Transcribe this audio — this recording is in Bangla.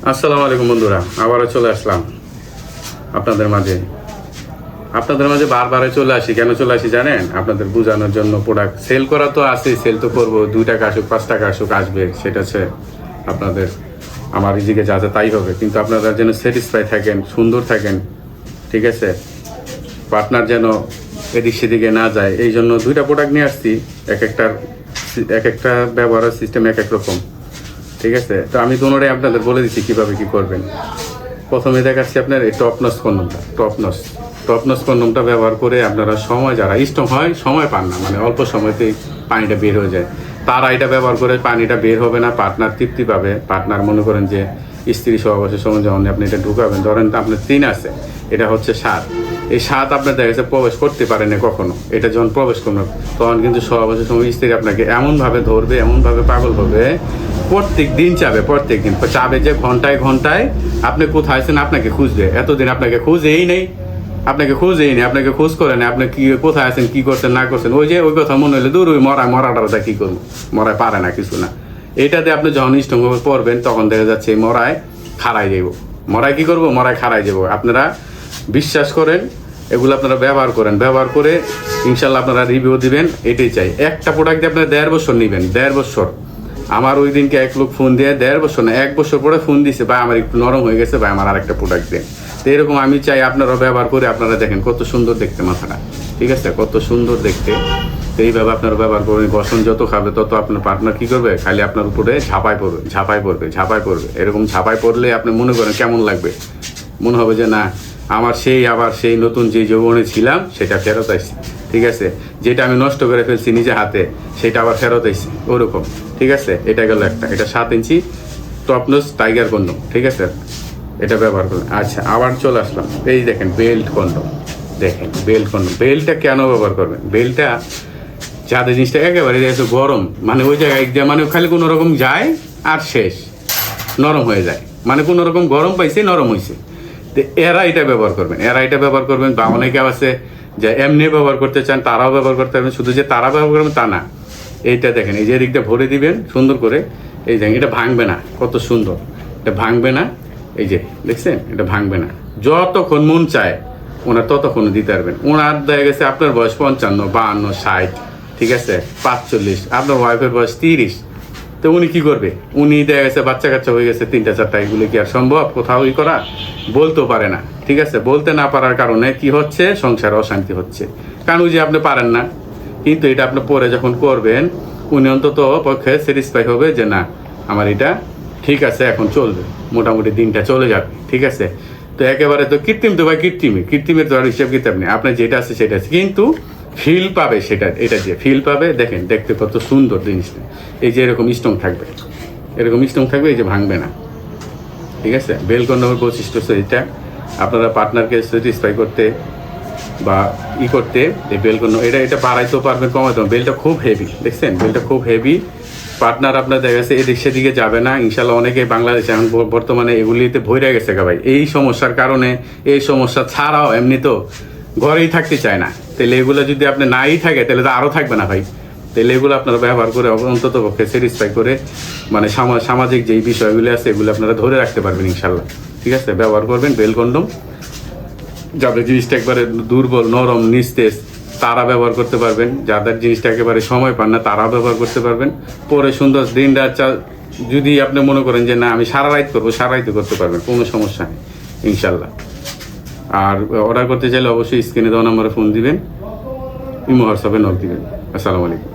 আসসালামু আলাইকুম বন্ধুরা, আবারও চলে আসলাম আপনাদের মাঝে। বারবার চলে আসি। কেন চলে আসি জানেন? আপনাদের বোঝানোর জন্য। প্রোডাক্ট সেল করা তো আছেই, সেল তো করবো। 2 টাকা আসুক 5 টাকা আসুক, আসবে, সেটা হচ্ছে আপনাদের, আমার রিজিকে যা যা তাই হবে। কিন্তু আপনারা যেন স্যাটিসফাই থাকেন, সুন্দর থাকেন, ঠিক আছে? পার্টনার যেন এদিক সেদিকে না যায়, এই জন্য 2টা প্রোডাক্ট নিয়ে আসছি। এক একটা ব্যবহারের সিস্টেম এক এক রকম, ঠিক আছে? তো আমি দুটোটাই আপনাদের বলে দিচ্ছি কীভাবে কী করবেন। প্রথমে দেখাচ্ছি আপনার এই টপনস কন্ডমটা ব্যবহার করে আপনারা সময়, যারা স্ট্রং হয়, সময় পান না, মানে অল্প সময়তেই পানিটা বের হয়ে যায়, তারা এটা ব্যবহার করে পানিটা বের হবে না, পার্টনার তৃপ্তি পাবে। পার্টনার মনে করেন যে স্ত্রী সহবাসের সময় যখন আপনি এটা ঢুকাবেন, ধরেন আপনার 3 আছে, এটা হচ্ছে 7, এই 7 আপনার দেখা গেছে প্রবেশ করতে পারে না কখনো। এটা যখন প্রবেশ করবে তখন কিন্তু সহবাসের সময় স্ত্রী আপনাকে এমনভাবে ধরবে, এমনভাবে পাগল হবে, প্রত্যেক দিন চাবে যে ঘন্টায় ঘন্টায় আপনি কোথায় আছেন আপনাকে খুঁজবে। এতদিন আপনাকে খুঁজেই নেই, আপনাকে খোঁজ করে না, আপনি কি কোথায় আছেন, কি করছেন না করছেন, ওই কথা মনে হলে দূর, ওই মরাটা কি করবো, মরায় পারে না কিছু না। এটাতে আপনি যখন স্ট্রংভাবে পড়বেন তখন দেখা যাচ্ছে মরায় খাড়াই যাব। মরায় কি করবো? মরায় খাড়াই যাব। আপনারা বিশ্বাস করেন, এগুলো আপনারা ব্যবহার করে ইনশাল্লাহ আপনারা রিভিউ দিবেন। এটাই চাই। একটা প্রোডাক্ট দিয়ে আপনারা 1.5 বছর নেবেন, 1.5 বছর। আমার ওই দিনকে এক লোক ফোন দিয়ে 1.5 বছর না, 1 বছর পরে ফোন দিছে, ভাই আমার একটু নরম হয়ে গেছে, ভাই আমার আরেকটা প্রোডাক্ট দেন। তো এরকম আমি চাই আপনারা ব্যবহার করে আপনারা দেখেন কত সুন্দর দেখতে মাথাটা, ঠিক আছে? কত সুন্দর দেখতে। তো এইভাবে আপনারা ব্যবহার করবেন। বসন যত খাবে তত আপনার পার্টনার কী করবে? খালি আপনার উপরে ঝাঁপাই পড়বে। এরকম ঝাঁপাই পড়লে আপনি মনে করেন কেমন লাগবে? মনে হবে যে না, আমার আবার সেই নতুন যে যৌবনে ছিলাম সেটা ফেরত আসছে, ঠিক আছে? যেটা আমি নষ্ট করে ফেলছি নিজে হাতে, সেটা আবার ফেরত আসছে, ওরকম, ঠিক আছে? এটা গেল একটা। এটা 7 ইঞ্চি টপনস টাইগার কন্ডম, ঠিক আছে? এটা ব্যবহার করুন। আচ্ছা, আবার চলে আসলাম। এই দেখেন বেল্ট কন্ডম। বেল্টটা কেন ব্যবহার করবেন? বেল্টটা যাদের জিনিসটা একেবারে গরম, মানে ওই জায়গায় মানে খালি কোনো রকম যায় আর শেষ, নরম হয়ে যায়, মানে কোনো রকম গরম পাইছে, নরম হয়েছে। তো এরা এটা ব্যবহার করবেন। বা অনেকে আছে যে এমনি ব্যবহার করতে চান, তারাও ব্যবহার করতে পারবেন। শুধু যে তারা ব্যবহার করবেন তা না। এইটা দেখেন, এই যে দিকটা ভরে দিবেন সুন্দর করে। এই দেখেন, এটা ভাঙবে না, কত সুন্দর, এটা ভাঙবে না। এই যে দেখছেন, এটা ভাঙবে না। যতক্ষণ মন চায় ওনার ততক্ষণ দিতে পারবেন। ওনার দেখা গেছে আপনার বয়স 55, 52, 60, ঠিক আছে, 45, আপনার ওয়াইফের বয়স 30। তো উনি কি করবে? উনি দেখা গেছে বাচ্চা কাচ্চা হয়ে গেছে 3টা 4টা, এগুলো কি আর সম্ভব কোথাও করা? বলতেও পারে না, ঠিক আছে? বলতে না পারার কারণে কি হচ্ছে? সংসারে অশান্তি হচ্ছে, কারণ ওই যে আপনি পারেন না। কিন্তু এটা আপনি পরে যখন করবেন, উনি অন্তত পক্ষে স্যাটিসফাই হবে যে না, আমার এটা ঠিক আছে, এখন চলবে, মোটামুটি দিনটা চলে যাবে, ঠিক আছে? তো একেবারে তো কৃত্রিম, তো ভাই কৃত্রিমের তো আর হিসাব কিতাব নেই। আপনার যেটা আছে সেটা আছে, কিন্তু ফিল পাবে সেটা, এটা দিয়ে ফিল পাবে। দেখেন দেখতে কত সুন্দর জিনিসটা। এই যে এরকম স্ট্রং থাকবে, এই যে ভাঙবে না, ঠিক আছে? বেল কন্ডমের বৈশিষ্ট্য হচ্ছে এটা। আপনারা পার্টনারকে স্যাটিসফাই করতে বা করতে এই বেল কন্ডম, এটা বাড়াইতেও পারবেন, কমাইতেও। বেলটা খুব হেভি, দেখছেন? বেলটা খুব হেভি। পার্টনার আপনার দেখা গেছে এদিক সেদিকে যাবে না ইনশাল্লাহ। অনেকে বাংলাদেশে এখন বর্তমানে এগুলিতে ভরে গেছে ভাই, এই সমস্যার কারণে। এই সমস্যা ছাড়াও এমনি তো ঘরেই থাকতে চায় না। তাহলে এগুলো যদি আপনি নাই থাকে তাহলে তো আরও থাকবে না ভাই। তাহলে এগুলো আপনারা ব্যবহার করে অন্তত পক্ষে স্যাটিসফাই করে, মানে সামাজিক যেই বিষয়গুলো আছে এগুলো আপনারা ধরে রাখতে পারবেন ইনশাল্লাহ, ঠিক আছে? ব্যবহার করবেন বেল কন্ডম। যাদের জিনিসটা একবারে দুর্বল, নরম, নিস্তেজ, তারা ব্যবহার করতে পারবেন। যাদের জিনিসটা একেবারে সময় পান না, তারাও ব্যবহার করতে পারবেন। পরে সুন্দর দিন রাত যদি আপনি মনে করেন যে না আমি সারা রাত করবো, সারা রাত করতে পারবেন, কোনো সমস্যা নেই ইনশাল্লাহ। আর অর্ডার করতে চাইলে অবশ্যই স্ক্রিনে দেওয়া নম্বরে ফোন দিবেন, ইমো হোয়াটসঅ্যাপে নক দিবেন। আসসালামু আলাইকুম।